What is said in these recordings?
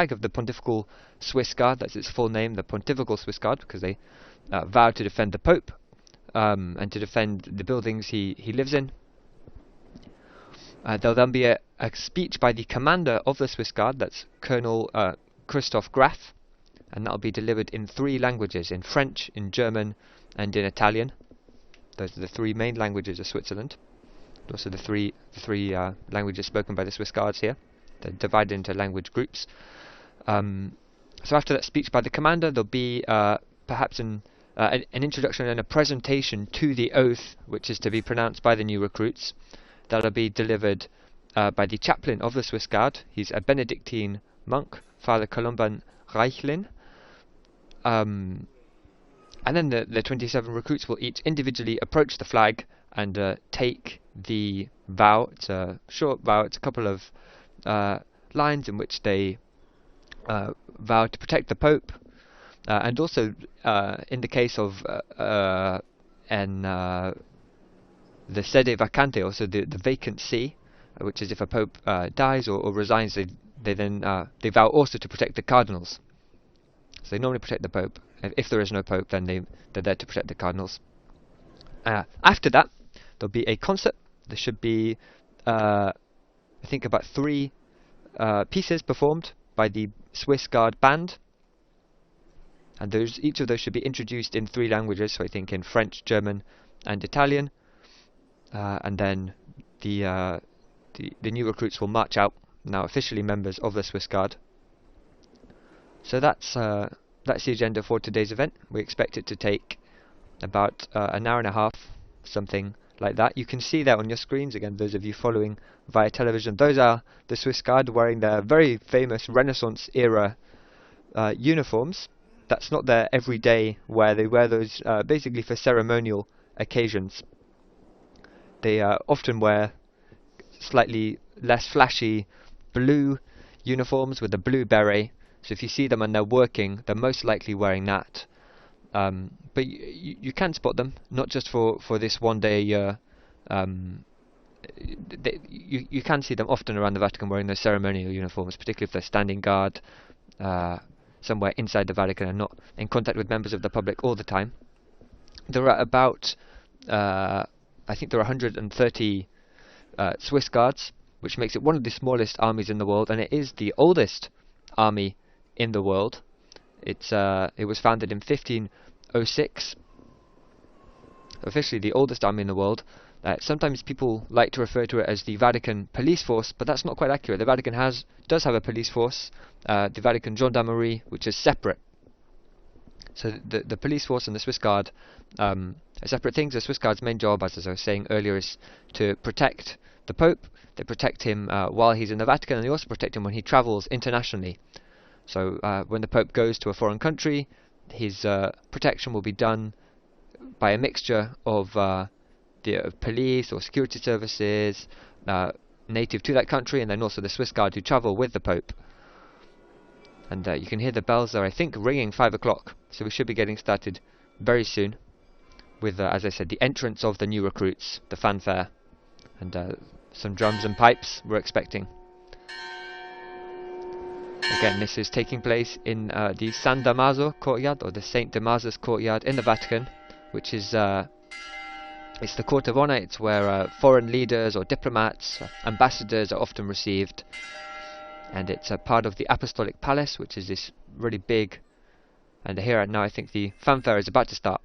flag of the Pontifical Swiss Guard. That's its full name, the Pontifical Swiss Guard, because they vowed to defend the Pope and to defend the buildings he lives in. There'll then be a speech by the commander of the Swiss Guard, that's Colonel Christoph Graf, and that'll be delivered in 3 languages, in French, in German, and in Italian. Those are the 3 main languages of Switzerland. Those are the three languages spoken by the Swiss Guards here. They're divided into language groups. So after that speech by the commander, there'll be perhaps an introduction and a presentation to the oath, which is to be pronounced by the new recruits. That'll be delivered by the chaplain of the Swiss Guard. He's a Benedictine monk, Father Columban Reichlin. And then the 27 recruits will each individually approach the flag and take the vow. It's a short vow. It's a couple of lines in which they vow to protect the Pope, and also in the case of the sede vacante, also the vacant see, which is if a Pope dies or resigns, they vow also to protect the cardinals. So they normally protect the Pope. If there is no Pope, then they're there to protect the cardinals. After that, there'll be a concert. There should be, I think, about 3 pieces performed by the Swiss Guard band, and each of those should be introduced in 3 languages. So I think in French, German, and Italian. And then the new recruits will march out, now officially members of the Swiss Guard. So that's the agenda for today's event. We expect it to take about an hour and a half, something like that. You can see that on your screens, again, those of you following via television. Those are the Swiss Guard wearing their very famous Renaissance era uniforms. That's not their everyday wear. They wear those basically for ceremonial occasions. They often wear slightly less flashy blue uniforms with a blue beret. So if you see them and they're working, they're most likely wearing that. But you can spot them, not just for this one day a year. You can see them often around the Vatican wearing those ceremonial uniforms, particularly if they're standing guard somewhere inside the Vatican and not in contact with members of the public all the time. There are about, I think there are 130 Swiss Guards, which makes it one of the smallest armies in the world, and it is the oldest army in the world. It was founded in 1506. Officially the oldest army in the world. Sometimes people like to refer to it as the Vatican Police Force, but that's not quite accurate. The Vatican does have a police force, the Vatican Gendarmerie, which is separate. So the police force and the Swiss Guard are separate things. The Swiss Guard's main job, as I was saying earlier, is to protect the Pope. They protect him while he's in the Vatican, and they also protect him when he travels internationally. So when the Pope goes to a foreign country, his protection will be done by a mixture of the police or security services native to that country, and then also the Swiss Guard who travel with the Pope. And you can hear the bells are, I think, ringing 5 o'clock. So we should be getting started very soon with, as I said, the entrance of the new recruits, the fanfare, and some drums and pipes we're expecting. Again, this is taking place in the San Damaso courtyard, or the Saint Damasus courtyard in the Vatican, which is it's the court of honor. It's where foreign leaders or diplomats, ambassadors are often received, and it's a part of the Apostolic Palace, which is this really big. And here now, I think the fanfare is about to start.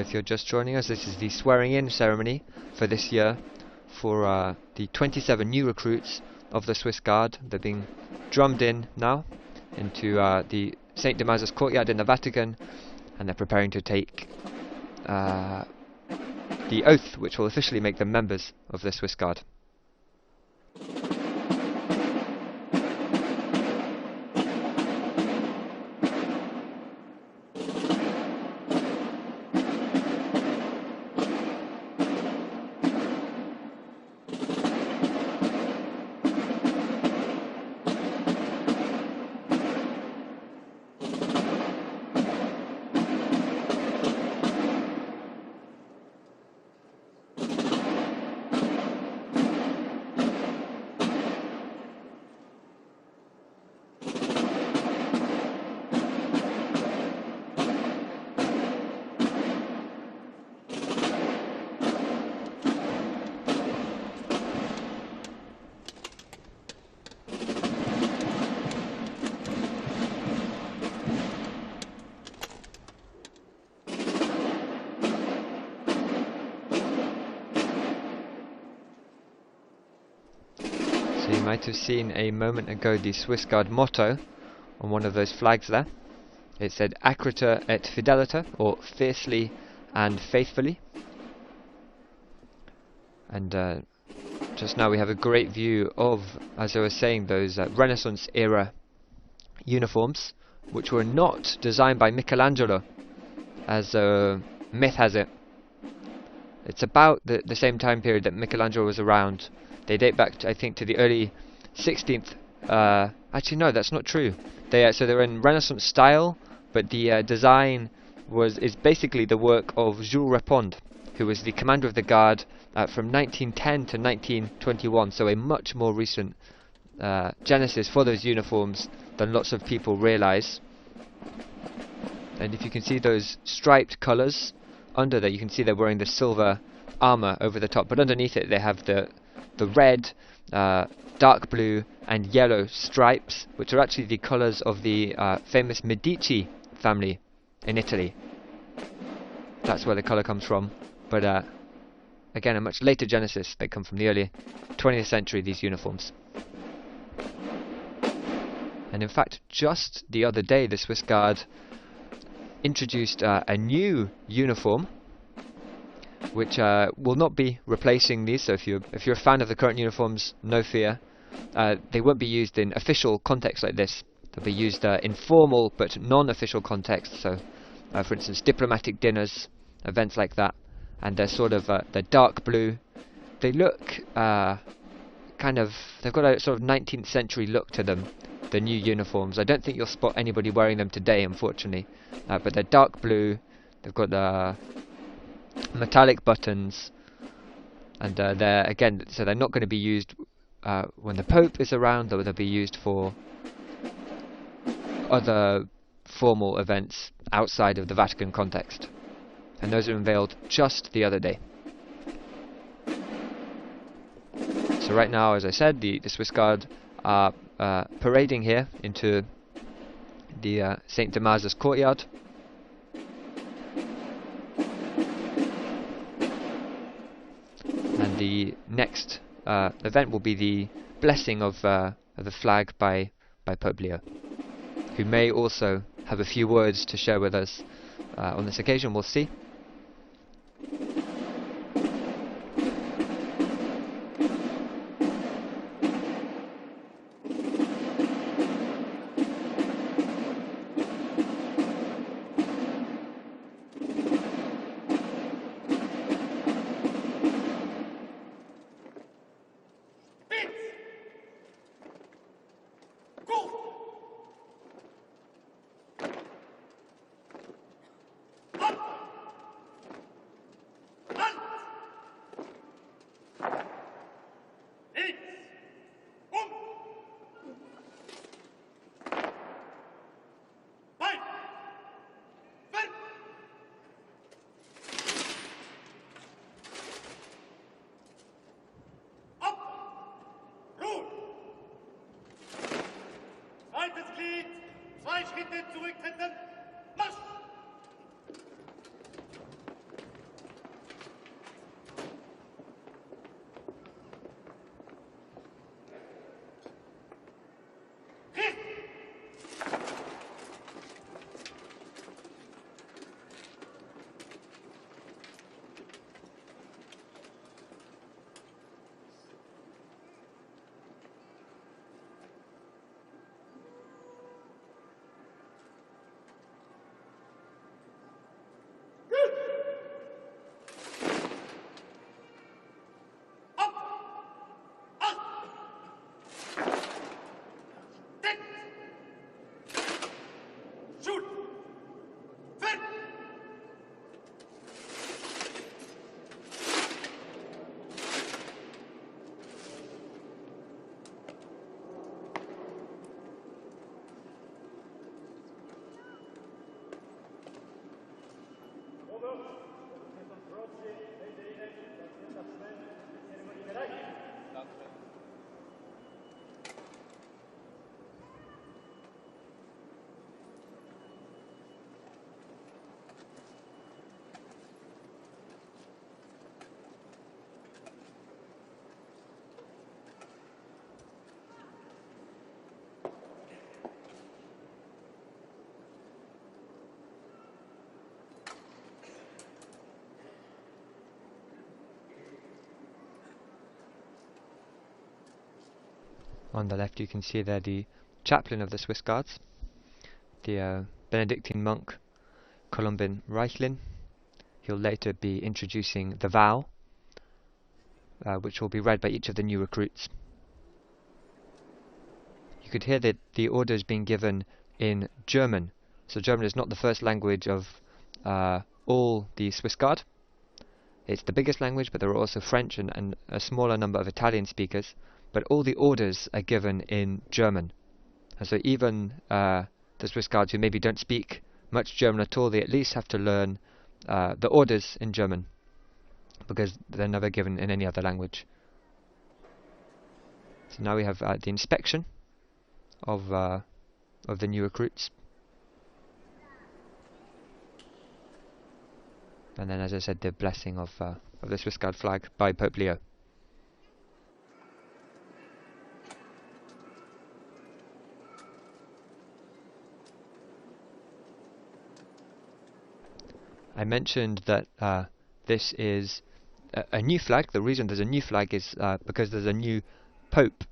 if you're just joining us, this is the swearing-in ceremony for this year for the 27 new recruits of the Swiss Guard. They're being drummed in now into the St. Damasus courtyard in the Vatican, and they're preparing to take the oath which will officially make them members of the Swiss Guard. You might have seen a moment ago the Swiss Guard motto on one of those flags there. It said Acriter et Fideliter, or fiercely and faithfully. And just now we have a great view of, as I was saying, those Renaissance era uniforms, which were not designed by Michelangelo, as myth has it. It's about the same time period that Michelangelo was around. They date back, I think, to the early 16th. Actually, no, that's not true. So they're in Renaissance style, but the design is basically the work of Jules Répond, who was the commander of the Guard from 1910 to 1921. So a much more recent genesis for those uniforms than lots of people realise. And if you can see those striped colours under there, you can see they're wearing the silver armour over the top, but underneath it they have the red, dark blue and yellow stripes, which are actually the colours of the famous Medici family in Italy. That's where the colour comes from, but again, a much later genesis. They come from the early 20th century, these uniforms. And in fact, just the other day the Swiss Guard introduced a new uniform which will not be replacing these. So if you're a fan of the current uniforms, no fear. They won't be used in official contexts like this. They'll be used in formal but non-official contexts. So, for instance, diplomatic dinners, events like that. And they're sort of they're dark blue. They look they've got a sort of 19th century look to them, the new uniforms. I don't think you'll spot anybody wearing them today, unfortunately. But they're dark blue. They've got metallic buttons, and they're not going to be used when the Pope is around, though they'll be used for other formal events outside of the Vatican context. And those were unveiled just the other day. So right now, as I said, the Swiss Guard are parading here into the St. Damasus courtyard. And the next event will be the blessing of the flag by Pope Leo, who may also have a few words to share with us on this occasion. We'll see. On the left you can see there the chaplain of the Swiss Guards, the Benedictine monk Colombin Reichlin. He'll later be introducing the vow, which will be read by each of the new recruits. You could hear that the orders being given in German. So German is not the first language of all the Swiss Guard. It's the biggest language, but there are also French and a smaller number of Italian speakers. But all the orders are given in German. And so even the Swiss Guards who maybe don't speak much German at all, they at least have to learn the orders in German, because they're never given in any other language. So now we have the inspection of the new recruits. And then, as I said, the blessing of the Swiss Guard flag by Pope Leo. I mentioned that this is a new flag. The reason there's a new flag is because there's a new Pope.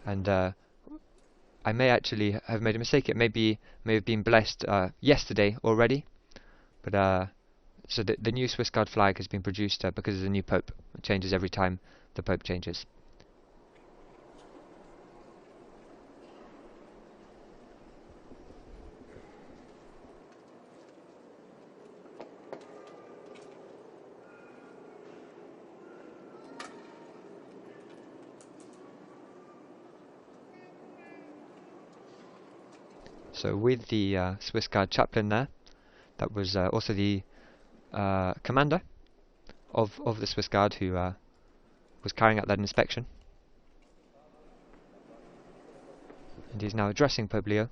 And I may actually have made a mistake. It may have been blessed yesterday already. But so the new Swiss Guard flag has been produced because there's a new Pope. It changes every time the Pope changes. So with the Swiss Guard chaplain there, that was also the commander of the Swiss Guard who was carrying out that inspection. And he's now addressing Pope Leo.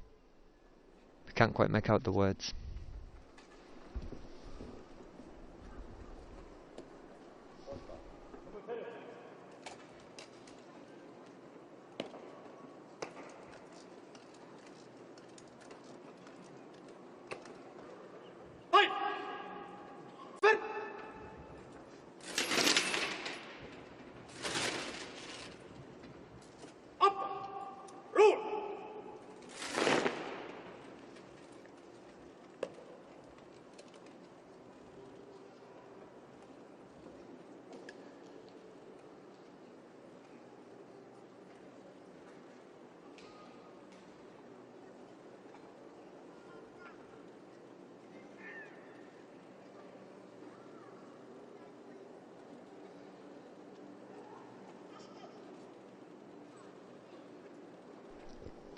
We can't quite make out the words.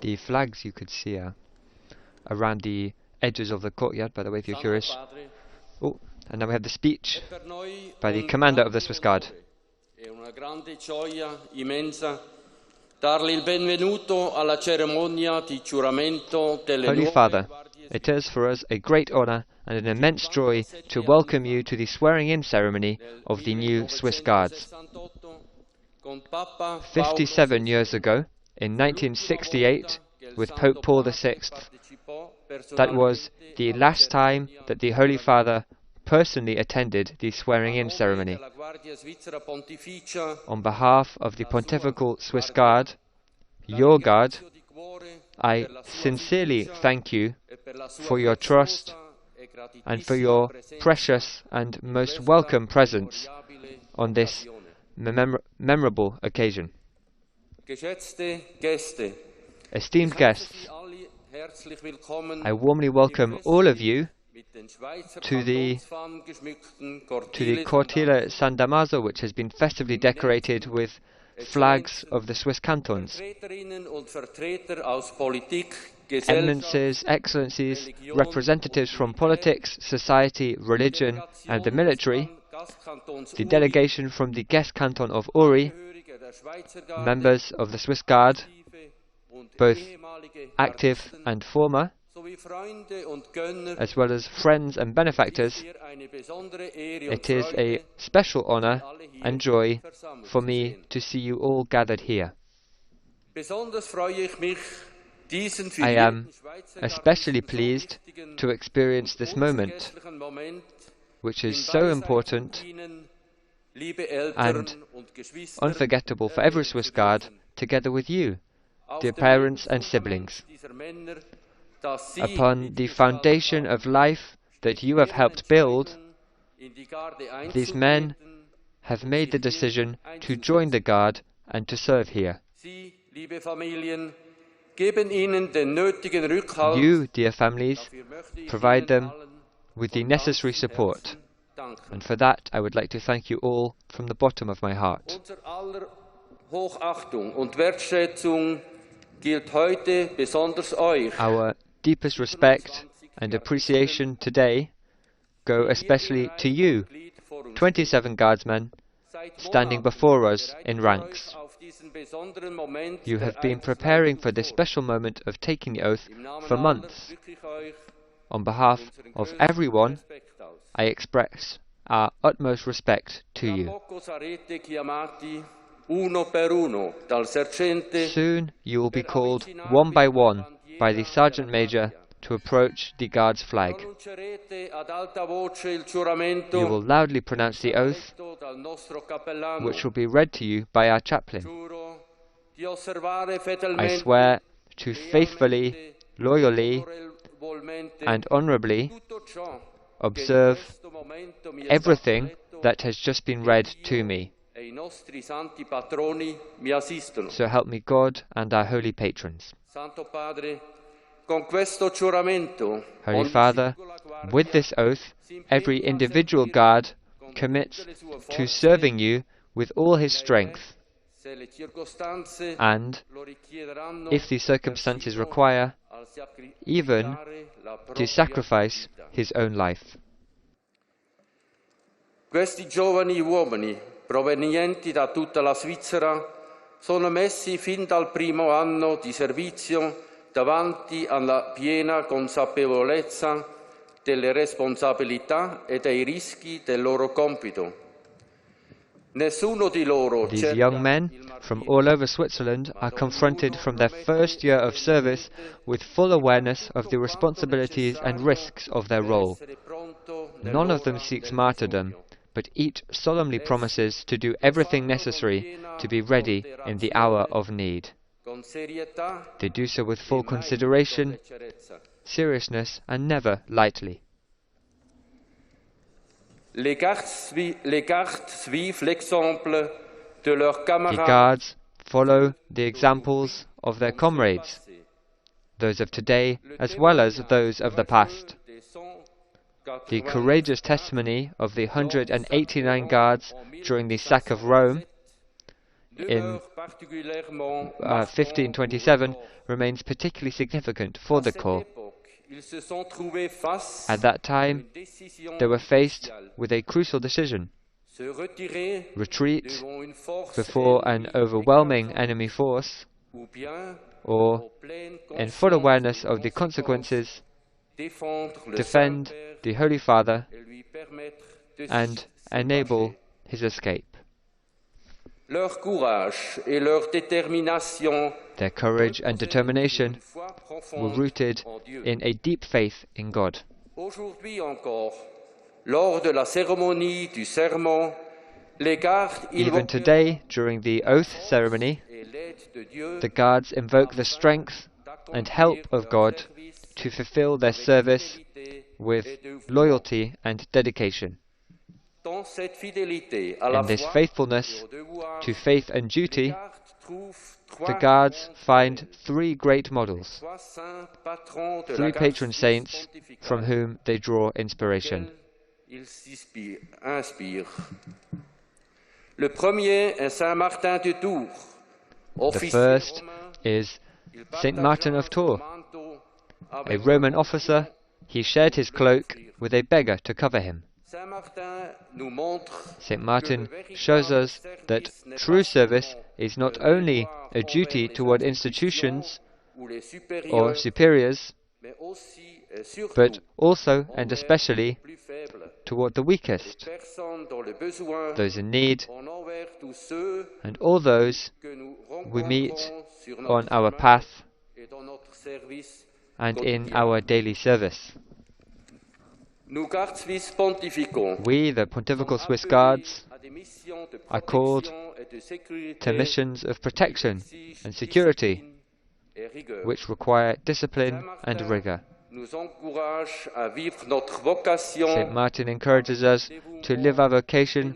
The flags you could see around the edges of the courtyard, by the way, if you're curious. Oh, and now we have the speech by the commander of the Swiss Guard. Holy Father, it is for us a great honor and an immense joy to welcome you to the swearing-in ceremony of the new Swiss Guards. 57 years ago, in 1968, with Pope Paul VI, that was the last time that the Holy Father personally attended the swearing-in ceremony. On behalf of the Pontifical Swiss Guard, your Guard, I sincerely thank you for your trust and for your precious and most welcome presence on this memorable occasion. Esteemed guests, I warmly welcome all of you to the Cortile San Damaso, which has been festively decorated with flags of the Swiss cantons. Eminences, excellencies, representatives from politics, society, religion and the military, the delegation from the guest canton of Uri, members of the Swiss Guard, both active and former, as well as friends and benefactors. It is a special honor and joy for me to see you all gathered here. I am especially pleased to experience this moment, which is so important and unforgettable for every Swiss Guard, together with you, dear parents and siblings. Upon the foundation of life that you have helped build, these men have made the decision to join the Guard and to serve here. You, dear families, provide them with the necessary support, and for that I would like to thank you all from the bottom of my heart. Our deepest respect and appreciation today go especially to you, 27 Guardsmen, standing before us in ranks. You have been preparing for this special moment of taking the oath for months. On behalf of everyone, I express our utmost respect to you. Soon you will be called one by the Sergeant Major to approach the Guard's flag. You will loudly pronounce the oath, which will be read to you by our chaplain. I swear to faithfully, loyally, and honourably observe everything that has just been read to me. So help me God and our holy patrons. Holy Father, with this oath, every individual Guard commits to serving you with all his strength, and, if the circumstances require, even to sacrifice his own life. Questi giovani uomini, provenienti da tutta la Svizzera, sono messi fin dal primo anno di servizio davanti alla piena consapevolezza delle responsabilità e dei rischi del loro compito. Nessuno di loro These young men from all over Switzerland are confronted from their first year of service with full awareness of the responsibilities and risks of their role. None of them seeks martyrdom, but each solemnly promises to do everything necessary to be ready in the hour of need. They do so with full consideration, seriousness, and never lightly. Les gardes suivent l'exemple de leurs The camarades. Guards follow the examples of their comrades, those of today as well as those of the past. The courageous testimony of the 189 Guards during the sack of Rome in 1527 remains particularly significant for the Corps. At that time, they were faced with a crucial decision: retreat before an overwhelming enemy force, or, in full awareness of the consequences, defend the Holy Father and enable his escape. Their courage and determination were rooted in a deep faith in God. Even today, during the oath ceremony, the Guards invoke the strength and help of God to fulfill their service with loyalty and dedication. In this faithfulness to faith and duty, the Guards find three great models, three patron saints from whom they draw inspiration. The first is Saint Martin of Tours. A Roman officer, he shared his cloak with a beggar to cover him. Saint Martin shows us that true service is not only a duty toward institutions or superiors, but also and especially toward the weakest, those in need, and all those we meet on our path and in our daily service. We, the Pontifical Swiss Guards, are called to missions of protection and security, which require discipline and rigor. St. Martin encourages us to live our vocation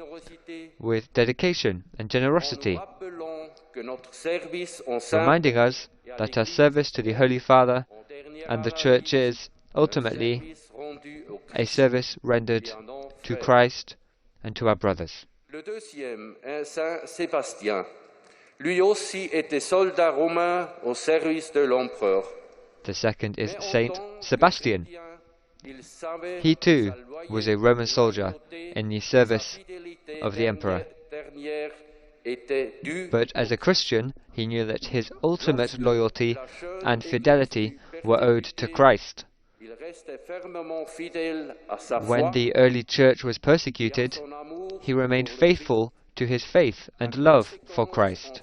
with dedication and generosity, reminding us that our service to the Holy Father and the Church is, ultimately, a service rendered to Christ and to our brothers. Le deuxième est Saint Sébastien. Lui aussi était soldat romain au service de l'empereur. The second is Saint Sebastian. He too was a Roman soldier in the service of the emperor. But as a Christian, he knew that his ultimate loyalty and fidelity were owed to Christ. When the early church was persecuted, he remained faithful to his faith and love for Christ.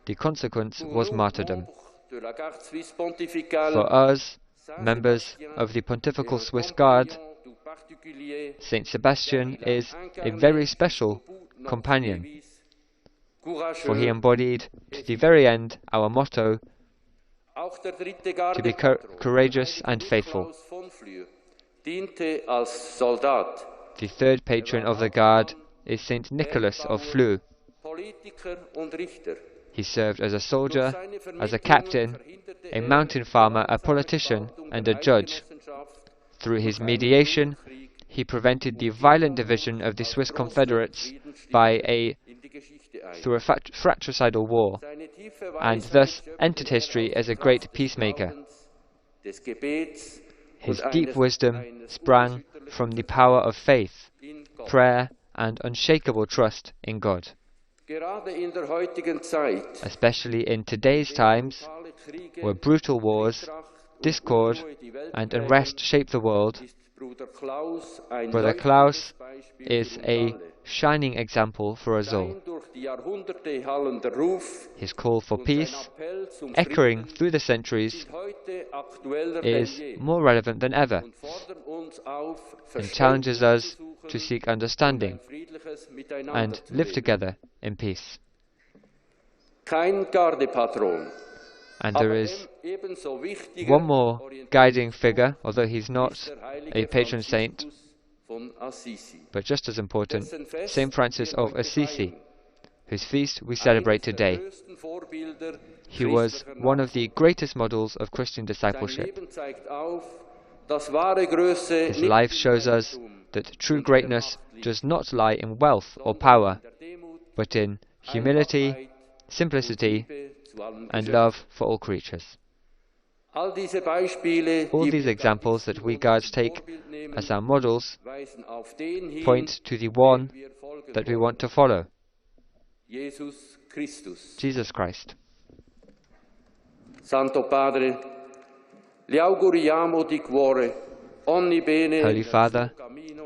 The consequence was martyrdom. For us, members of the Pontifical Swiss Guard, Saint Sebastian is a very special companion, for he embodied to the very end our motto, to be courageous and faithful. The third patron of the Guard is Saint Nicholas of Flue. He served as a soldier, as a captain, a mountain farmer, a politician, and a judge. Through his mediation, he prevented the violent division of the Swiss Confederates through a fratricidal war, and thus entered history as a great peacemaker. His deep wisdom sprang from the power of faith, prayer, and unshakable trust in God. Especially in today's times, where brutal wars, discord, and unrest shape the world, Brother Klaus is a shining example for us all. His call for peace, echoing through the centuries, is more relevant than ever, and challenges us to seek understanding and live together in peace. And there is one more guiding figure, although he's not a patron saint, but just as important, Saint Francis of Assisi, whose feast we celebrate today. He was one of the greatest models of Christian discipleship. His life shows us that true greatness does not lie in wealth or power, but in humility, simplicity, and love for all creatures. All these examples that we guards take as our models point to the one that we want to follow, Jesus Christ. Santo Padre, li auguriamo di cuore ogni bene. Holy Father,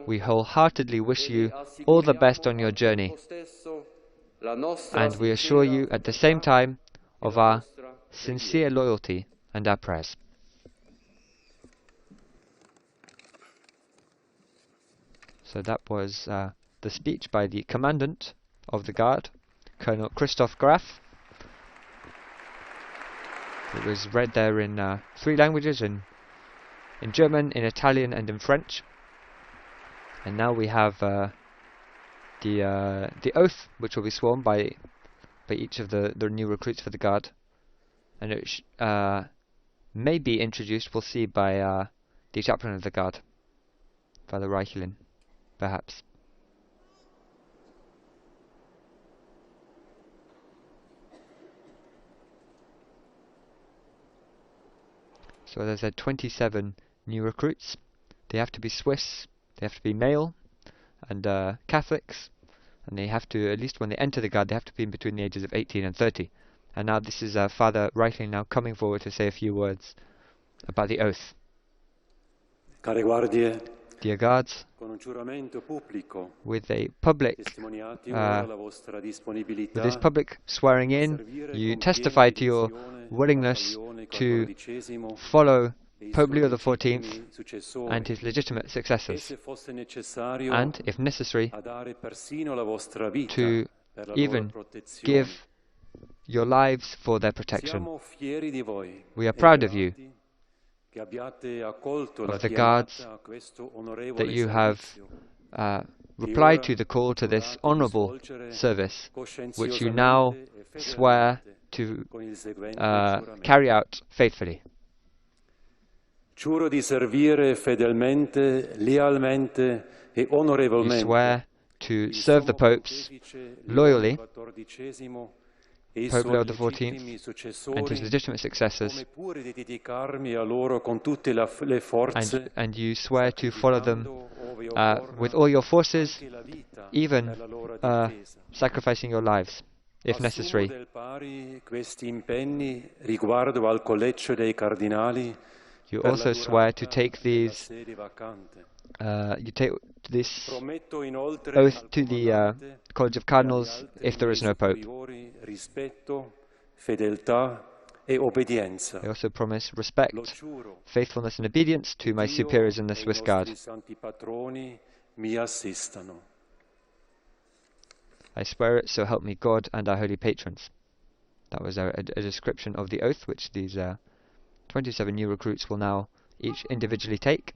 we wholeheartedly wish you all the best on your journey, and we assure you at the same time of our sincere loyalty and our prayers. So that was the speech by the Commandant of the Guard, Colonel Christoph Graf. It was read there in 3 languages, in German, in Italian, and in French. And now we have the oath, which will be sworn by each of the new recruits for the Guard, and it may be introduced, we'll see, by the chaplain of the Guard, Father Reichelin, perhaps. So as I said, 27 new recruits. They have to be Swiss, they have to be male, and Catholics, and they have to, at least when they enter the Guard, they have to be between the ages of 18 and 30. And now this is Father Reichlin now coming forward to say a few words about the oath. Care guardie, dear guards, con un giuramento pubblico, with a public with this public swearing in, you testify to your willingness to follow Pope Leo XIV and his legitimate successors, and, if necessary, to even give your lives for their protection. We are proud of you, of the guards, that you have replied to the call to this honourable service, which you now swear to carry out faithfully. Giuro di servire fedelmente, lealmente e onorevolmente. You swear to serve the popes loyally, Pope Leo XIV and his legitimate successors, and you swear to follow them with all your forces, even sacrificing your lives, if necessary. You also swear to take these, you take this oath to the College of Cardinals if there is no Pope. I also promise respect, faithfulness and obedience to my superiors in the Swiss Guard. I swear it, so help me God and our holy patrons. That was a description of the oath which these 27 new recruits will now each individually take.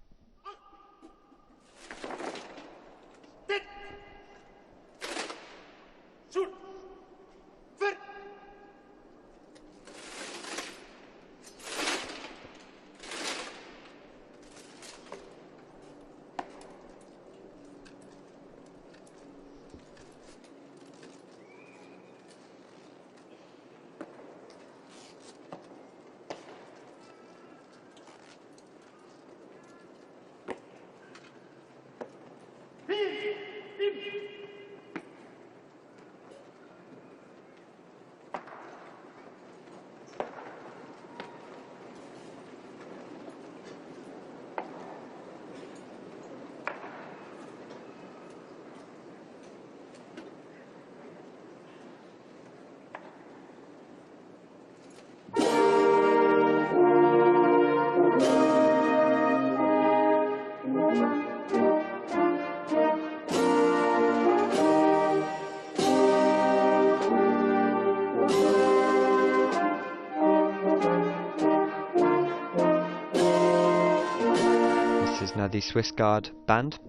This is now the Swiss Guard band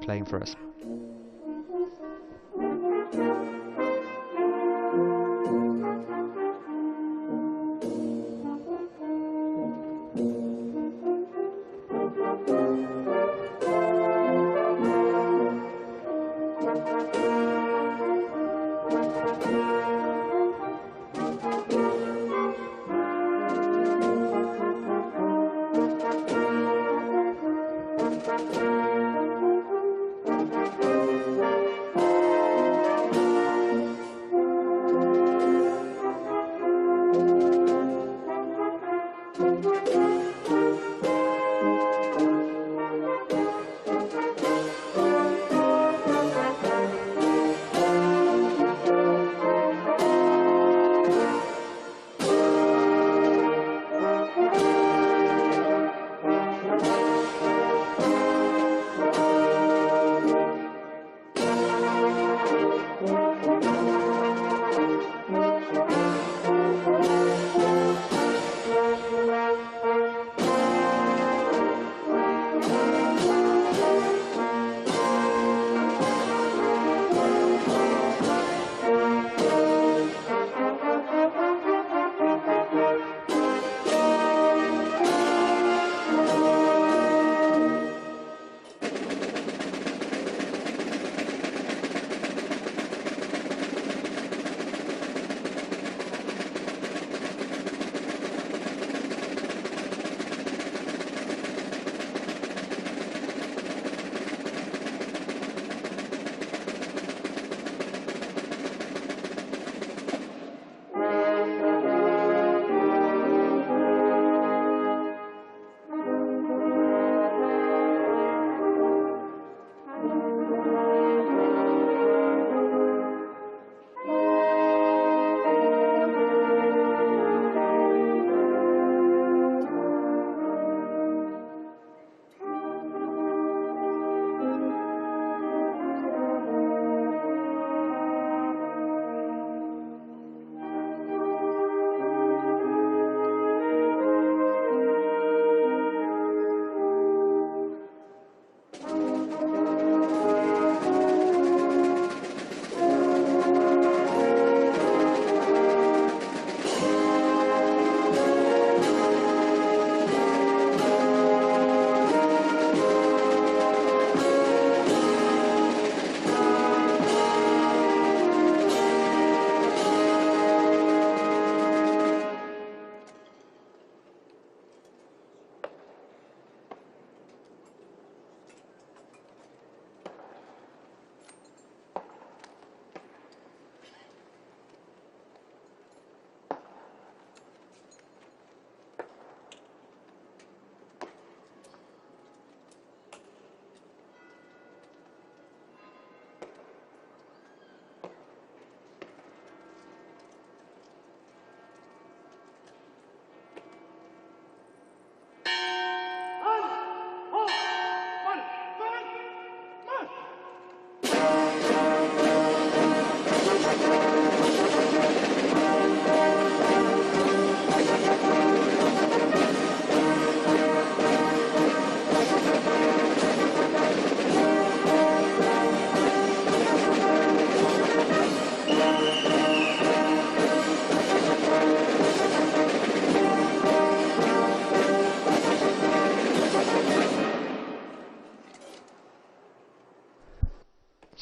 playing for us.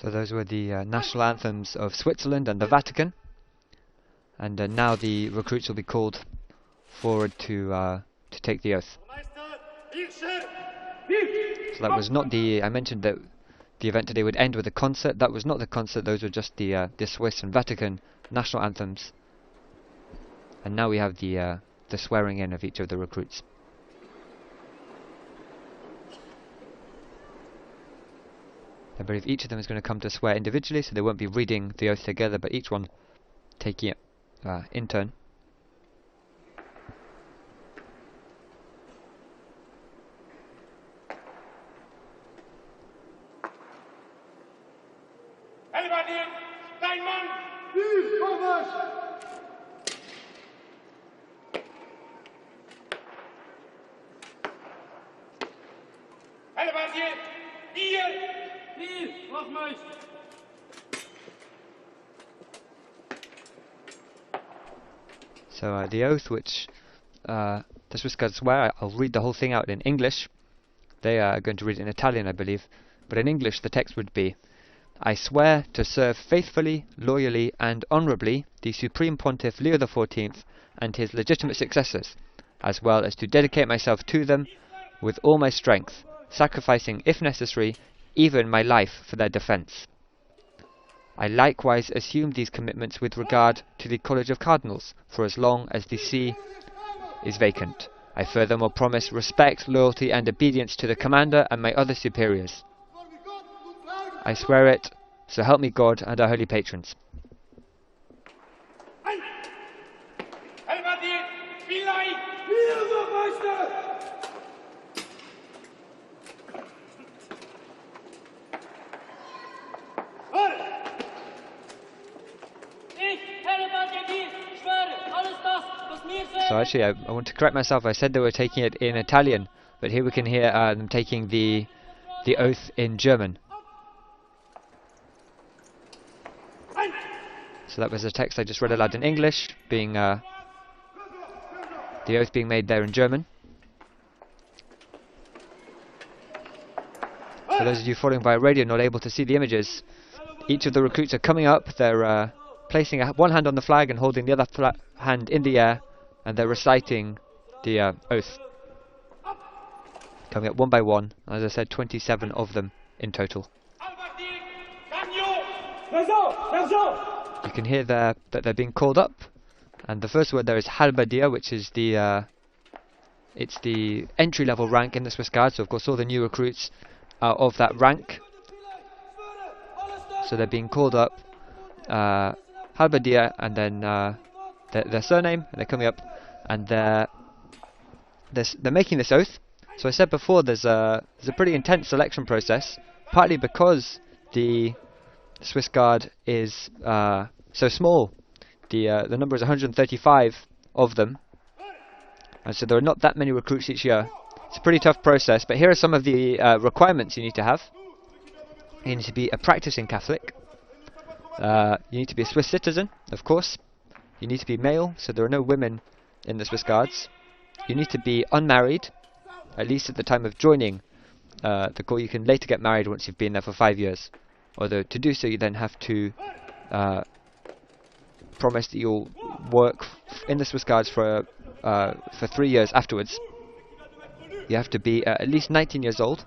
So those were the national anthems of Switzerland and the Vatican, and now the recruits will be called forward to take the oath. So that was not I mentioned that the event today would end with a concert. That was not the concert. Those were just the Swiss and Vatican national anthems. And now we have the swearing in of each of the recruits. I believe each of them is going to come to swear individually, so they won't be reading the oath together, but each one taking it in turn. So the oath which the Swiss Guards swear, I'll read the whole thing out in English. They are going to read it in Italian, I believe. But in English the text would be: I swear to serve faithfully, loyally and honourably the Supreme Pontiff Leo XIV and his legitimate successors, as well as to dedicate myself to them with all my strength, sacrificing, if necessary, even my life for their defence. I likewise assume these commitments with regard to the College of Cardinals for as long as the see is vacant. I furthermore promise respect, loyalty and obedience to the commander and my other superiors. I swear it, so help me God and our holy patrons. So actually I want to correct myself. I said they were taking it in Italian, but here we can hear them taking the oath in German. So that was the text I just read aloud in English, being the oath being made there in German. For those of you following by radio not able to see the images, each of the recruits are coming up. They're placing one hand on the flag and holding the other hand in the air, and they're reciting the oath. Coming up one by one. As I said, 27 of them in total. You can hear there that they're being called up, and the first word there is Halberdier, which is it's the entry-level rank in the Swiss Guards. So of course all the new recruits are of that rank. So they're being called up, Halberdier, and then their surname, and they're coming up, and they're making this oath. So I said before, there's a pretty intense selection process, partly because the Swiss Guard is so small. The number is 135 of them, and so there are not that many recruits each year. It's a pretty tough process, but here are some of the requirements you need to have. You need to be a practicing Catholic. You need to be a Swiss citizen, of course. You need to be male, so there are no women in the Swiss Guards. You need to be unmarried, at least at the time of joining the corps. You can later get married once you've been there for 5 years. Although to do so you then have to promise that you'll work in the Swiss Guards for 3 years afterwards. You have to be at least 19 years old,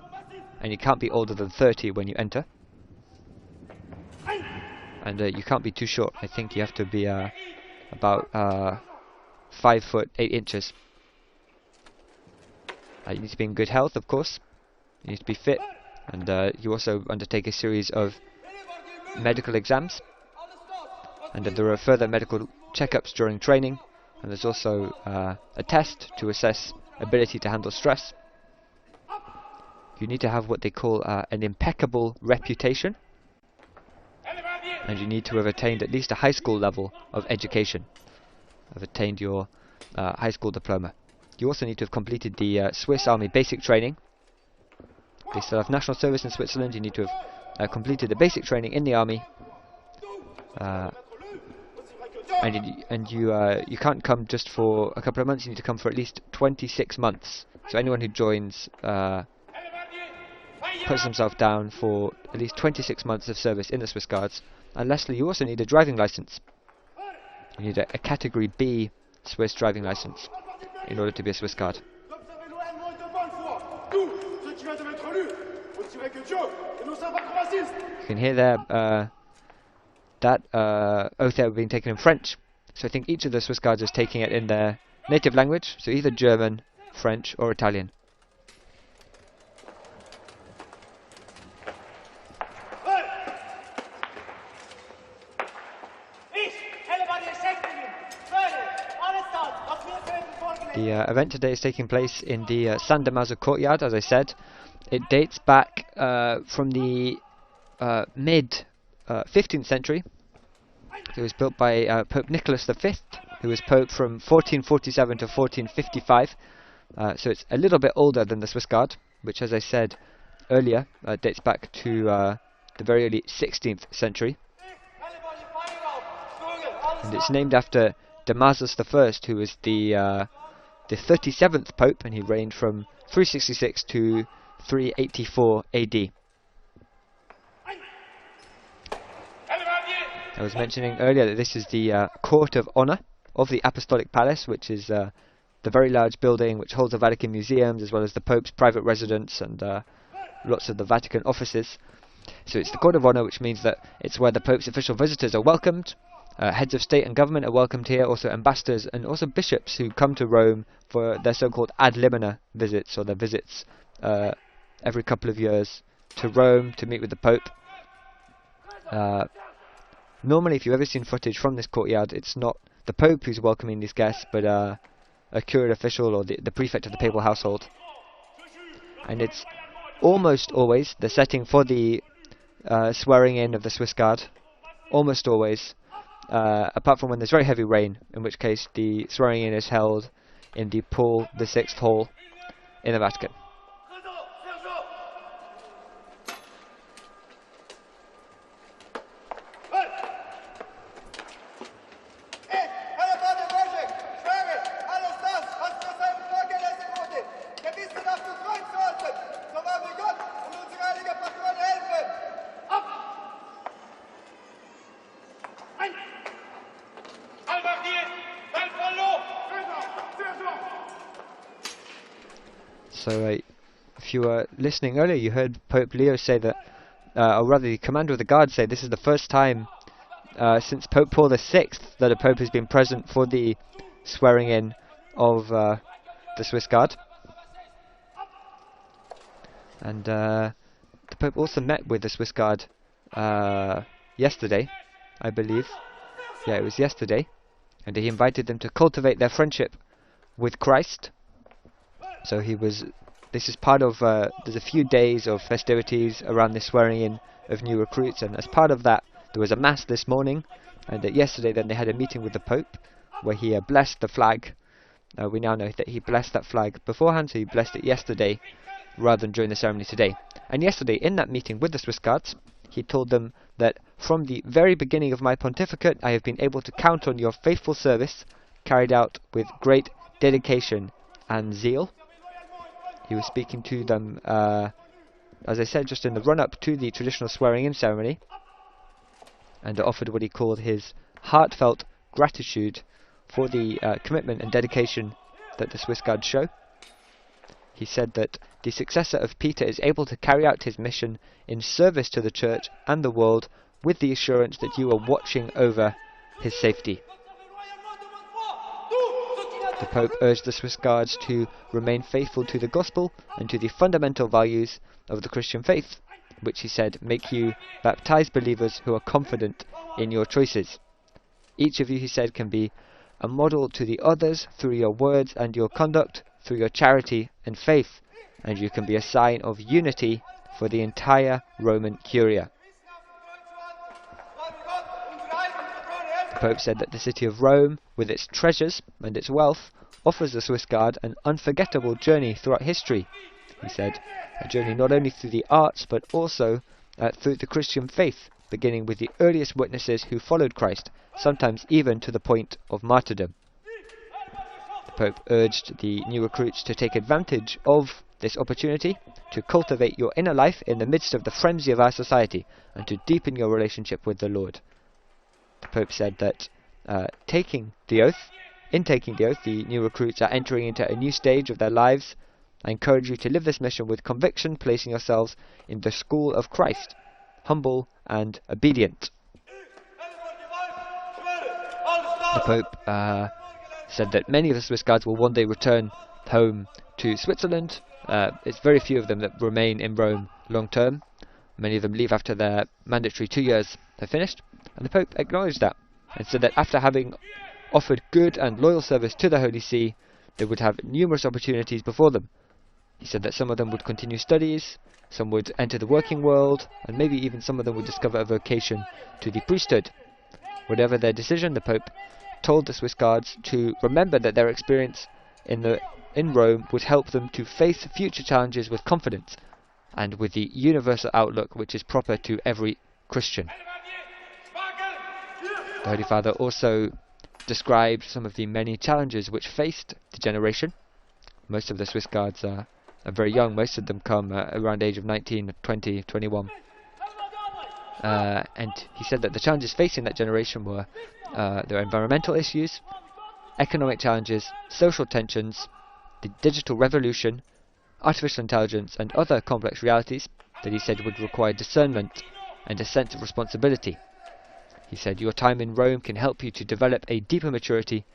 and you can't be older than 30 when you enter. And you can't be too short. I think you have to be about 5 foot 8 inches. You need to be in good health, of course. You need to be fit, and you also undertake a series of medical exams, and there are further medical checkups during training, and there's also a test to assess ability to handle stress. You need to have what they call an impeccable reputation, and you need to have attained at least a high school level of education, have attained your high school diploma. You also need to have completed the Swiss Army basic training. They still have national service in Switzerland. You need to have completed the basic training in the army, and you can't come just for a couple of months. You need to come for at least 26 months. So anyone who joins puts himself down for at least 26 months of service in the Swiss Guards. And lastly, you also need a driving license. You need a Category B Swiss driving license in order to be a Swiss Guard. You can hear there that oath there being taken in French. So I think each of the Swiss Guards is taking it in their native language, so either German, French or Italian. The event today is taking place in the San Damaso courtyard, as I said. It dates back from the mid 15th century. It was built by Pope Nicholas V, who was Pope from 1447 to 1455. So it's a little bit older than the Swiss Guard, which, as I said earlier, dates back to the very early 16th century. And it's named after Damasus I, who was the 37th Pope, and he reigned from 366 to 384 AD. I was mentioning earlier that this is the Court of Honor of the Apostolic Palace, which is the very large building which holds the Vatican museums as well as the Pope's private residence and lots of the Vatican offices. So it's the Court of Honor, which means that it's where the Pope's official visitors are welcomed. Heads of state and government are welcomed here, also ambassadors and also bishops who come to Rome for their so-called ad limina visits, or their visits every couple of years to Rome to meet with the Pope. Normally, if you've ever seen footage from this courtyard, it's not the Pope who's welcoming these guests, but a curate official or the prefect of the papal household. And it's almost always the setting for the swearing in of the Swiss Guard. Almost always. Apart from when there's very heavy rain, in which case the swearing in is held in the Paul VI Hall in the Vatican. So if you were listening earlier, you heard Pope Leo say that, or rather the commander of the guard say, this is the first time since Pope Paul VI that a Pope has been present for the swearing in of the Swiss Guard. And the Pope also met with the Swiss Guard yesterday, I believe. Yeah, it was yesterday. And he invited them to cultivate their friendship with Christ. So this is part of, there's a few days of festivities around the swearing in of new recruits, and as part of that there was a mass this morning, and yesterday then they had a meeting with the Pope where he blessed the flag. We now know that he blessed that flag beforehand, so he blessed it yesterday rather than during the ceremony today. And yesterday in that meeting with the Swiss Guards, he told them that from the very beginning of my pontificate I have been able to count on your faithful service carried out with great dedication and zeal. He was speaking to them, as I said, just in the run-up to the traditional swearing-in ceremony, and offered what he called his heartfelt gratitude for the commitment and dedication that the Swiss Guards show. He said that the successor of Peter is able to carry out his mission in service to the Church and the world with the assurance that you are watching over his safety. The Pope urged the Swiss Guards to remain faithful to the Gospel and to the fundamental values of the Christian faith, which he said make you baptized believers who are confident in your choices. Each of you, he said, can be a model to the others through your words and your conduct, through your charity and faith, and you can be a sign of unity for the entire Roman Curia. The Pope said that the city of Rome, with its treasures and its wealth, offers the Swiss Guard an unforgettable journey throughout history. He said, a journey not only through the arts but also through the Christian faith, beginning with the earliest witnesses who followed Christ, sometimes even to the point of martyrdom. The Pope urged the new recruits to take advantage of this opportunity to cultivate your inner life in the midst of the frenzy of our society and to deepen your relationship with the Lord. The Pope said that in taking the oath, the new recruits are entering into a new stage of their lives. I encourage you to live this mission with conviction, placing yourselves in the school of Christ, humble and obedient. The Pope said that many of the Swiss Guards will one day return home to Switzerland. It's very few of them that remain in Rome long term. Many of them leave after their mandatory 2 years have finished, and the Pope acknowledged that and said that after having offered good and loyal service to the Holy See, they would have numerous opportunities before them. He said that some of them would continue studies, some would enter the working world, and maybe even some of them would discover a vocation to the priesthood. Whatever their decision, the Pope told the Swiss Guards to remember that their experience in Rome would help them to face future challenges with confidence and with the universal outlook which is proper to every Christian. The Holy Father also described some of the many challenges which faced the generation. Most of the Swiss Guards are very young. Most of them come around the age of 19, 20, 21. And he said that the challenges facing that generation were their environmental issues, economic challenges, social tensions, the digital revolution, artificial intelligence, and other complex realities that he said would require discernment and a sense of responsibility. He said, your time in Rome can help you to develop a deeper maturity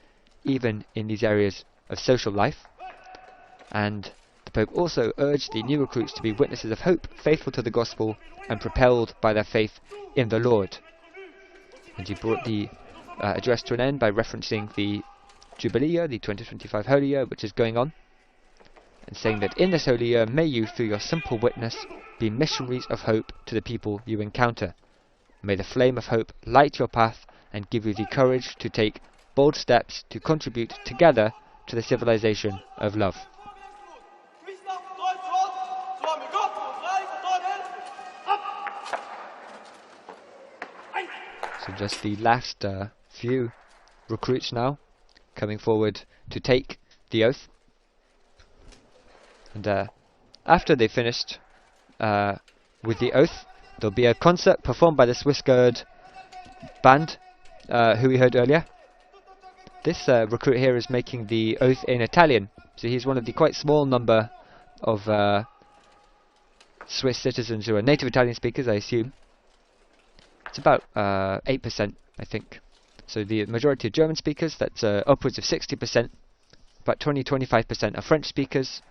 even in these areas of social life. And the Pope also urged the new recruits to be witnesses of hope, faithful to the gospel, and propelled by their faith in the Lord. And he brought the address to an end by referencing the Jubilee year, the 2025 Holy Year, which is going on, and saying that in this Holy Year, may you, through your simple witness, be missionaries of hope to the people you encounter. May the flame of hope light your path and give you the courage to take bold steps to contribute together to the civilization of love. So just the last few recruits now coming forward to take the oath. And after they finished with the oath, there'll be a concert performed by the Swiss Guard band, who we heard earlier. This recruit here is making the oath in Italian, so he's one of the quite small number of Swiss citizens who are native Italian speakers, I assume. It's about 8%, I think. So the majority of German speakers, that's upwards of 60%. About 20-25% are French speakers,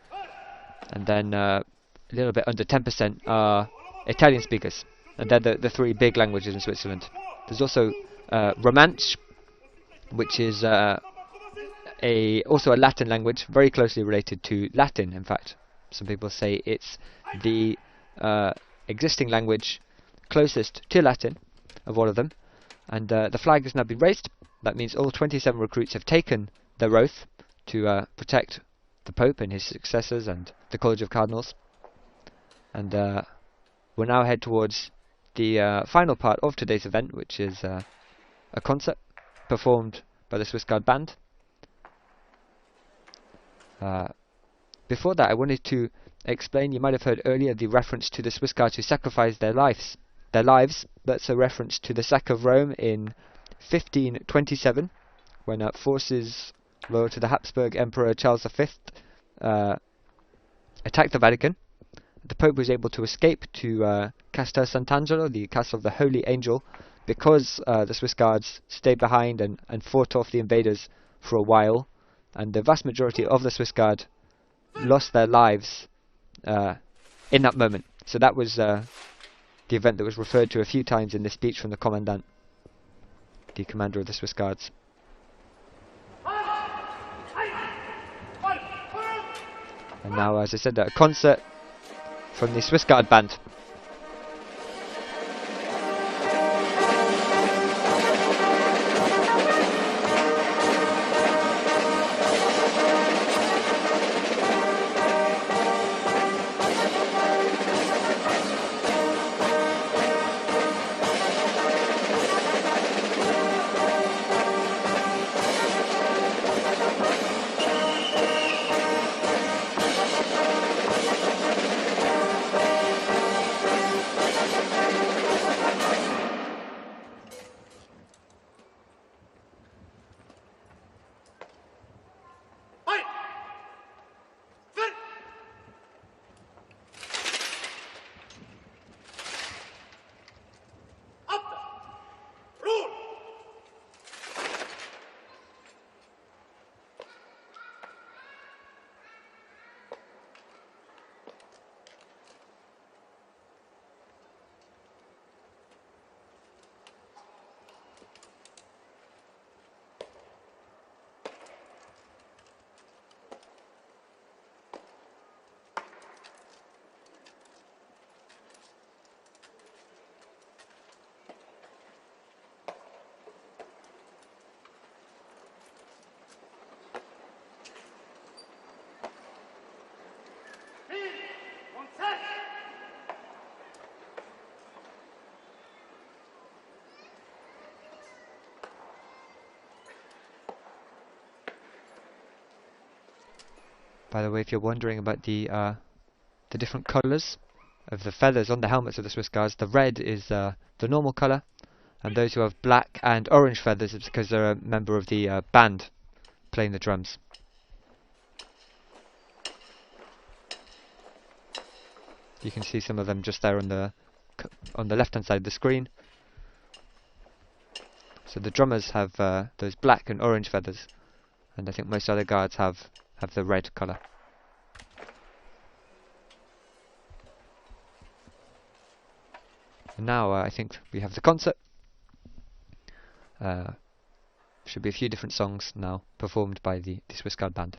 and then a little bit under 10% are Italian speakers, and they're the three big languages in Switzerland. There's also Romansh, which is also a Latin language, very closely related to Latin, in fact. Some people say it's the existing language closest to Latin of all of them. And the flag has now been raised. That means all 27 recruits have taken their oath to protect the Pope and his successors and the College of Cardinals. And we'll now head towards the final part of today's event, which is a concert performed by the Swiss Guard band. Before that, I wanted to explain, you might have heard earlier the reference to the Swiss Guards who sacrificed their lives. That's a reference to the sack of Rome in 1527, when forces loyal to the Habsburg Emperor Charles V attacked the Vatican. The Pope was able to escape to Castel Sant'Angelo, the Castle of the Holy Angel, because the Swiss Guards stayed behind and fought off the invaders for a while, and the vast majority of the Swiss Guard lost their lives in that moment. So that was the event that was referred to a few times in the speech from the Commandant, the commander of the Swiss Guards. And now, as I said, a concert from the Swiss Guard band. By the way, if you're wondering about the different colours of the feathers on the helmets of the Swiss Guards, the red is the normal colour, and those who have black and orange feathers is because they're a member of the band playing the drums. You can see some of them just there on the left-hand side of the screen. So the drummers have those black and orange feathers, and I think most other guards have the red colour. And now I think we have the concert. Should be a few different songs now performed by the Swiss Guard band.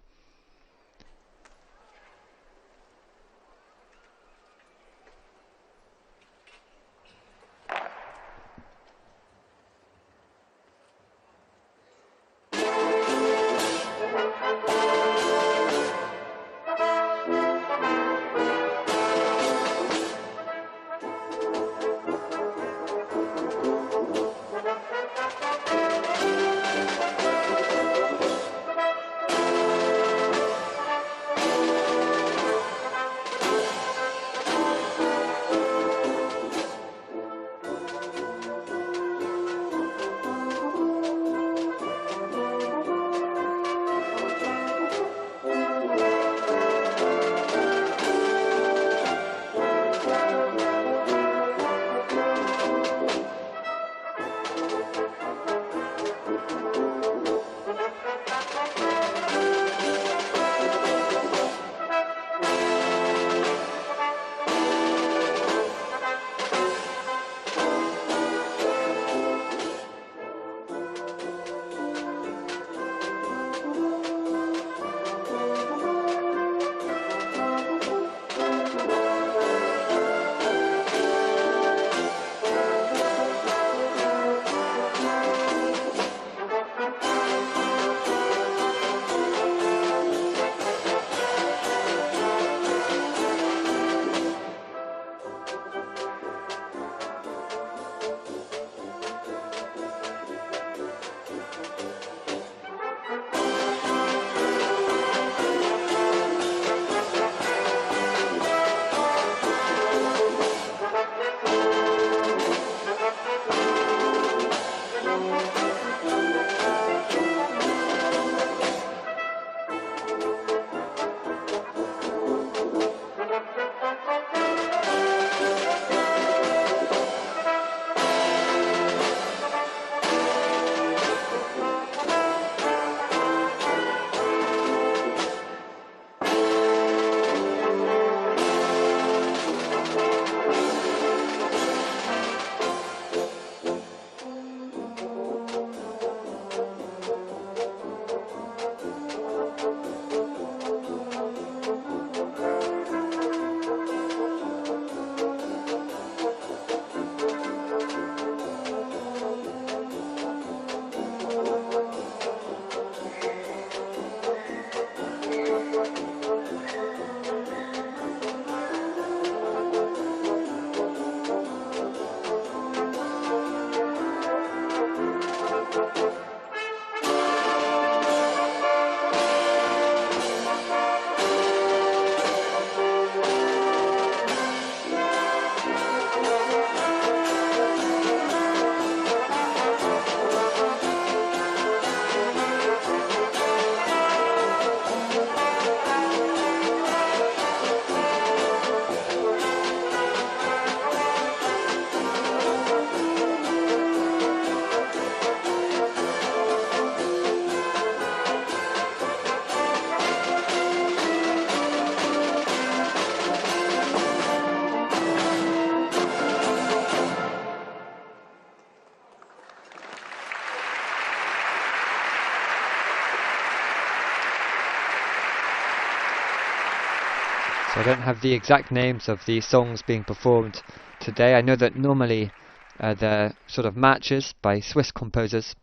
So I don't have the exact names of the songs being performed today. I know that normally they're sort of matches by Swiss composers.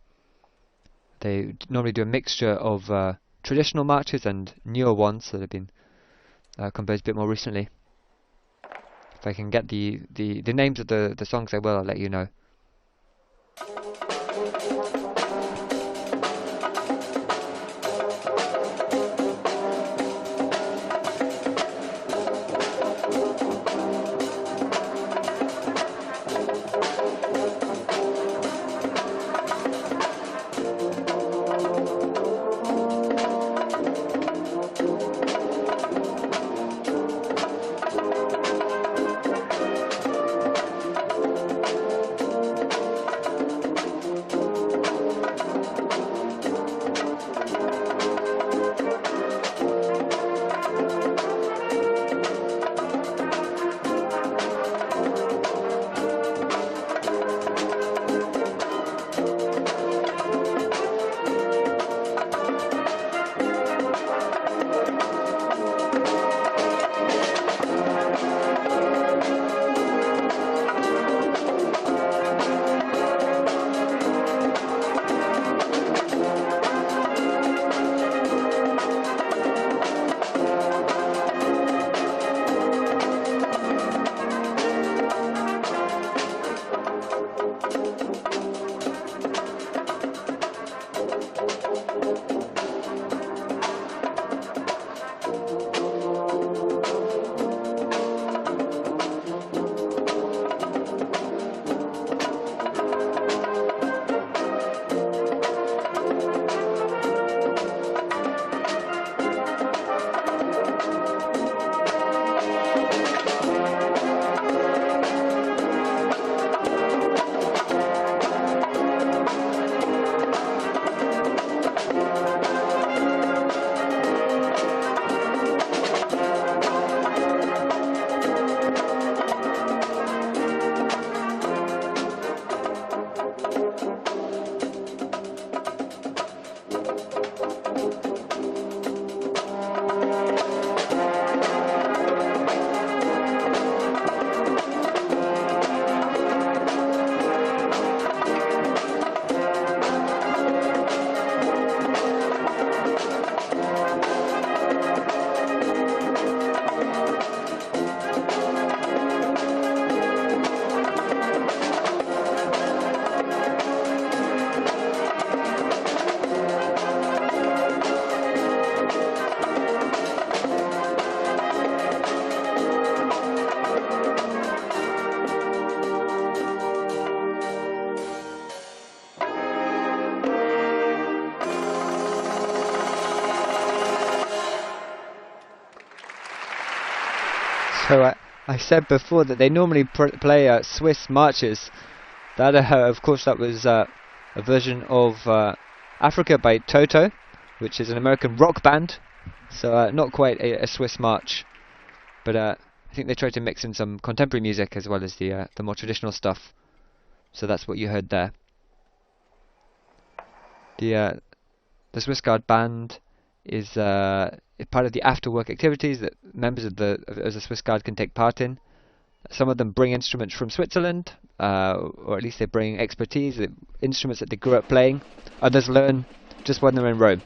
They normally do a mixture of traditional marches and newer ones that have been composed a bit more recently. If I can get the names of the songs, I will. I'll let you know. So I said before that they normally play Swiss marches. That, of course, that was a version of Africa by Toto, which is an American rock band. So not quite a Swiss march, but I think they tried to mix in some contemporary music as well as the more traditional stuff. So that's what you heard there. The Swiss Guard Band is part of the after-work activities that members of the Swiss Guard can take part in. Some of them bring instruments from Switzerland, or at least they bring expertise, instruments that they grew up playing. Others learn just when they're in Rome.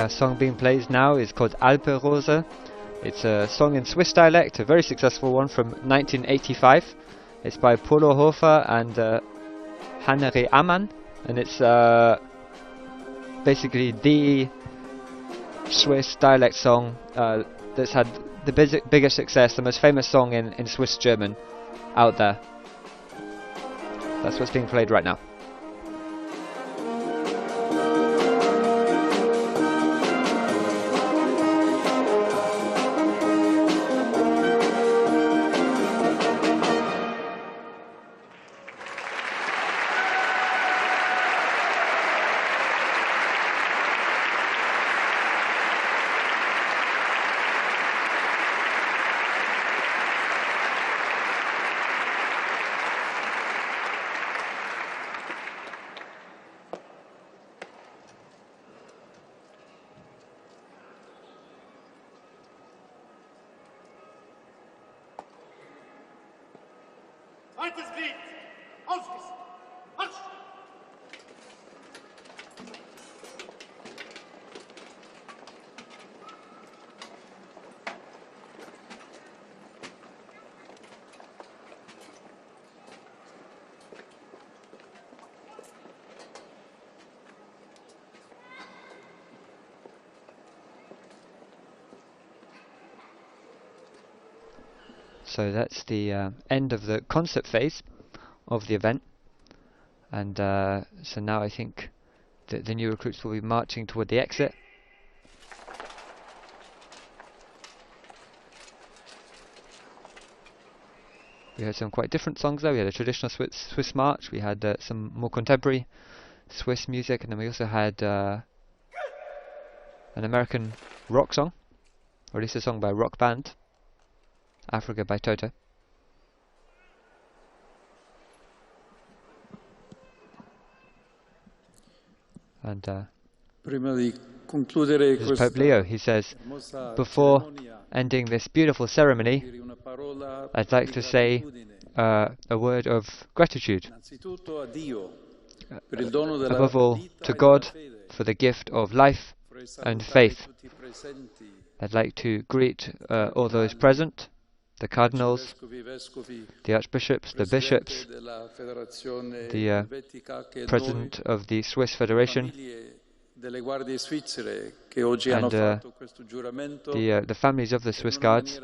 The song being played now is called Alpenrose. It's a song in Swiss dialect, a very successful one from 1985. It's by Polo Hofer and Hannere Ammann, and it's basically the Swiss dialect song that's had the biggest success, the most famous song in Swiss German out there. That's what's being played right now. Zweites Glied. Aufgerissen. Marsch! So that's the end of the concert phase of the event, and so now I think that the new recruits will be marching toward the exit. We heard some quite different songs there. We had a traditional Swiss march, we had some more contemporary Swiss music, and then we also had an American rock song, or at least a song by a rock band, Africa by Toto. And this is Pope Leo. He says, before ending this beautiful ceremony, I'd like to say a word of gratitude. Above all, to God for the gift of life and faith. I'd like to greet all those present, the cardinals, the archbishops, the bishops, the president of the Swiss Federation, and the families of the Swiss Guards,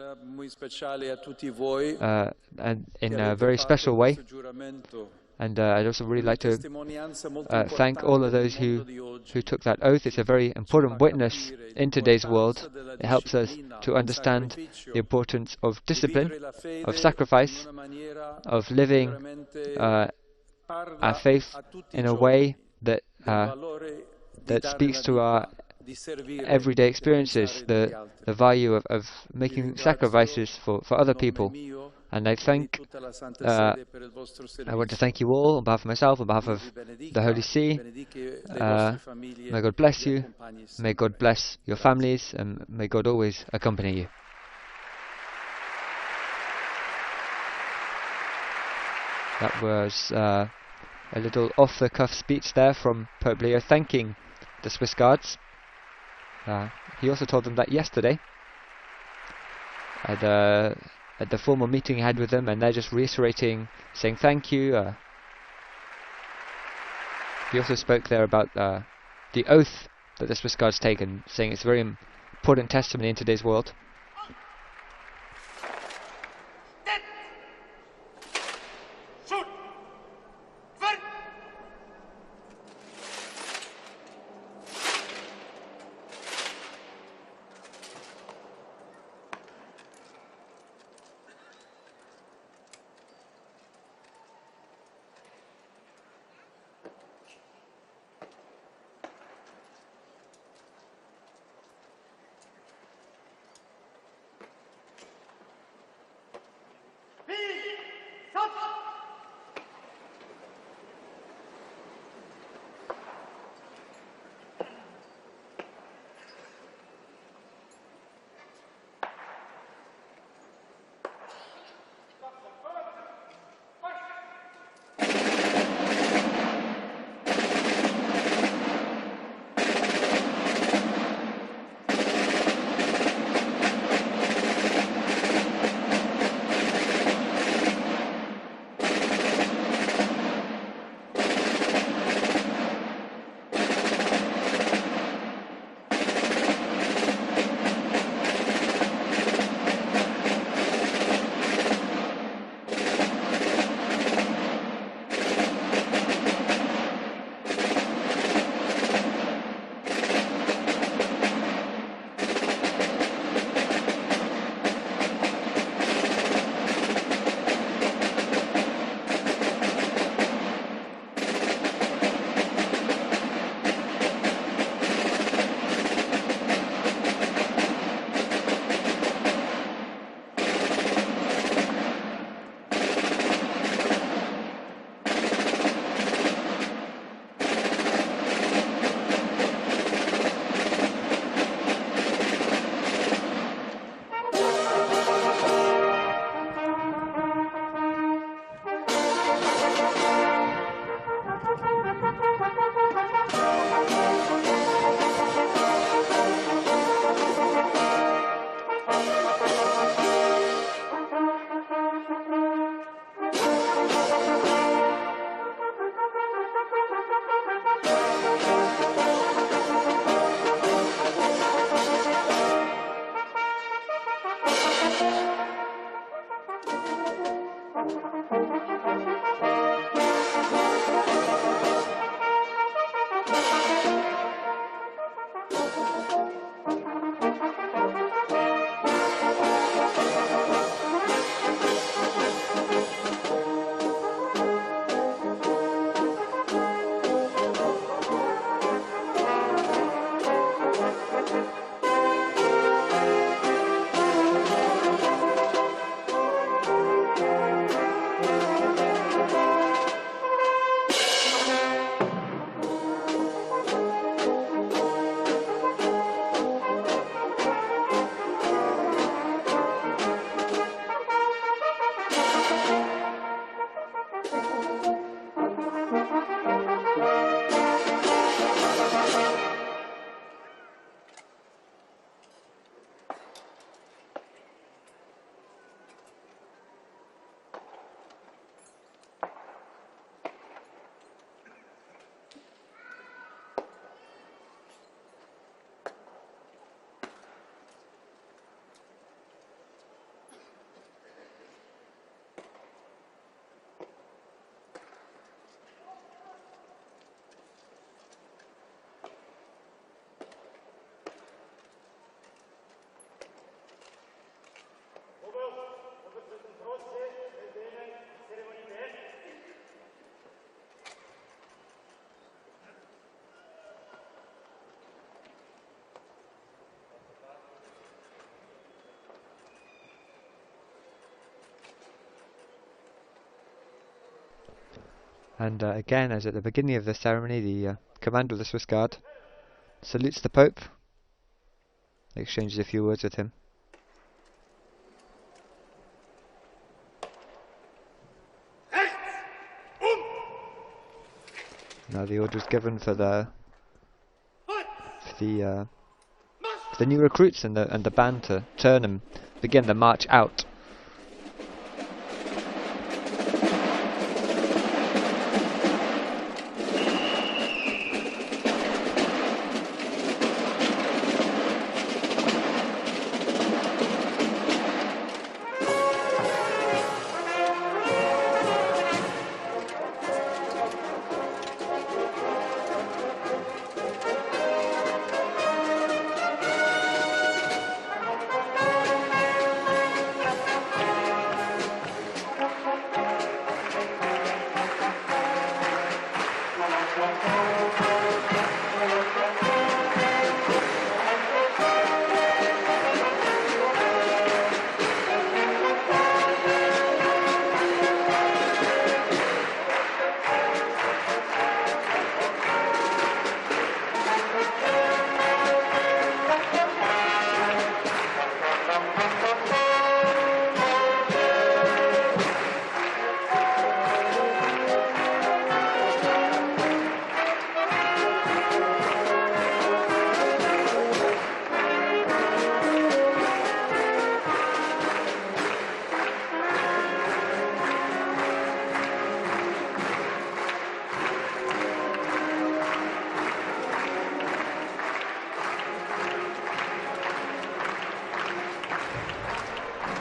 and in a very special way. And I'd also really like to thank all of those who took that oath. It's a very important witness in today's world. It helps us to understand the importance of discipline, of sacrifice, of living our faith in a way that that speaks to our everyday experiences, the value of making sacrifices for other people. And I want to thank you all on behalf of myself, on behalf of the Holy See. May God bless you, may God bless your families, and may God always accompany you. That was a little off-the-cuff speech there from Pope Leo, thanking the Swiss Guards. He also told them that yesterday at the formal meeting he had with them, and they're just reiterating, saying thank you. He also spoke there about the oath that the Swiss Guards taken, saying it's a very important testimony in today's world. And again, as at the beginning of the ceremony, the commander of the Swiss Guard salutes the Pope, exchanges a few words with him. Now the order is given for the new recruits and the band to turn and begin the march out.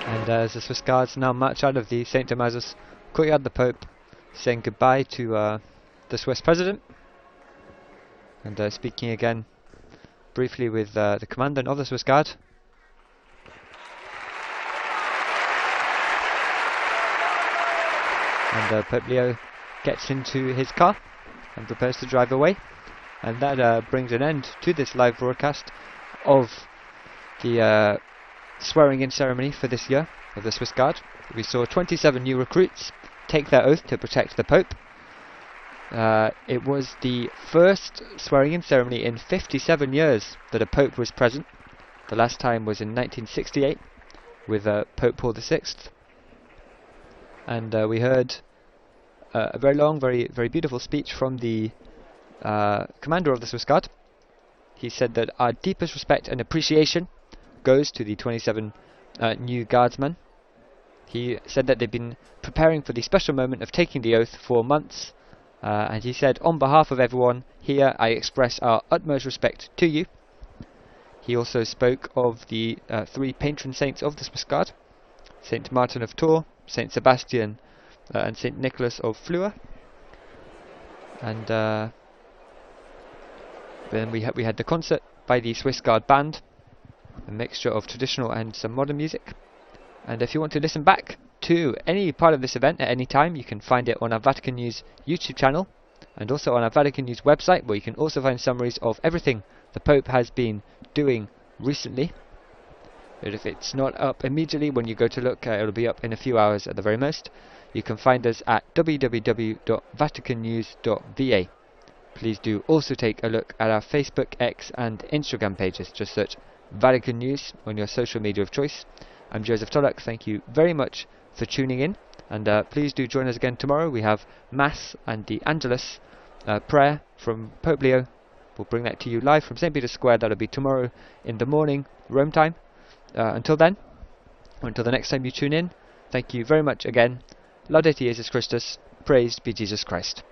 And as the Swiss Guards now march out of the St. Damasus courtyard, the Pope saying goodbye to the Swiss President, and speaking again briefly with the Commandant of the Swiss Guard. And Pope Leo gets into his car and prepares to drive away. And that brings an end to this live broadcast of the swearing-in ceremony for this year of the Swiss Guard. We saw 27 new recruits take their oath to protect the Pope. It was the first swearing-in ceremony in 57 years that a Pope was present. The last time was in 1968 with Pope Paul VI. And we heard a very long, very beautiful speech from the commander of the Swiss Guard. He said that our deepest respect and appreciation goes to the 27 new guardsmen. He said that they've been preparing for the special moment of taking the oath for months, and he said, on behalf of everyone here, I express our utmost respect to you. He also spoke of the 3 patron saints of the Swiss Guard: Saint Martin of Tours, Saint Sebastian, and Saint Nicholas of Fleur. And then we had the concert by the Swiss Guard band, a mixture of traditional and some modern music. And if you want to listen back to any part of this event at any time, you can find it on our Vatican News YouTube channel, and also on our Vatican News website, where you can also find summaries of everything the Pope has been doing recently. But if it's not up immediately when you go to look, it'll be up in a few hours at the very most. You can find us at www.vaticannews.va. Please do also take a look at our Facebook, X and Instagram pages. Just search Vatican News on your social media of choice. I'm Joseph Tulloch. Thank you very much for tuning in, and please do join us again tomorrow. We have Mass and the Angelus prayer from Pope Leo. We'll bring that to you live from St. Peter's Square. That'll be tomorrow in the morning, Rome time. Until then, or until the next time you tune in, thank you very much again. Laudate Jesus Christus. Praised be Jesus Christ.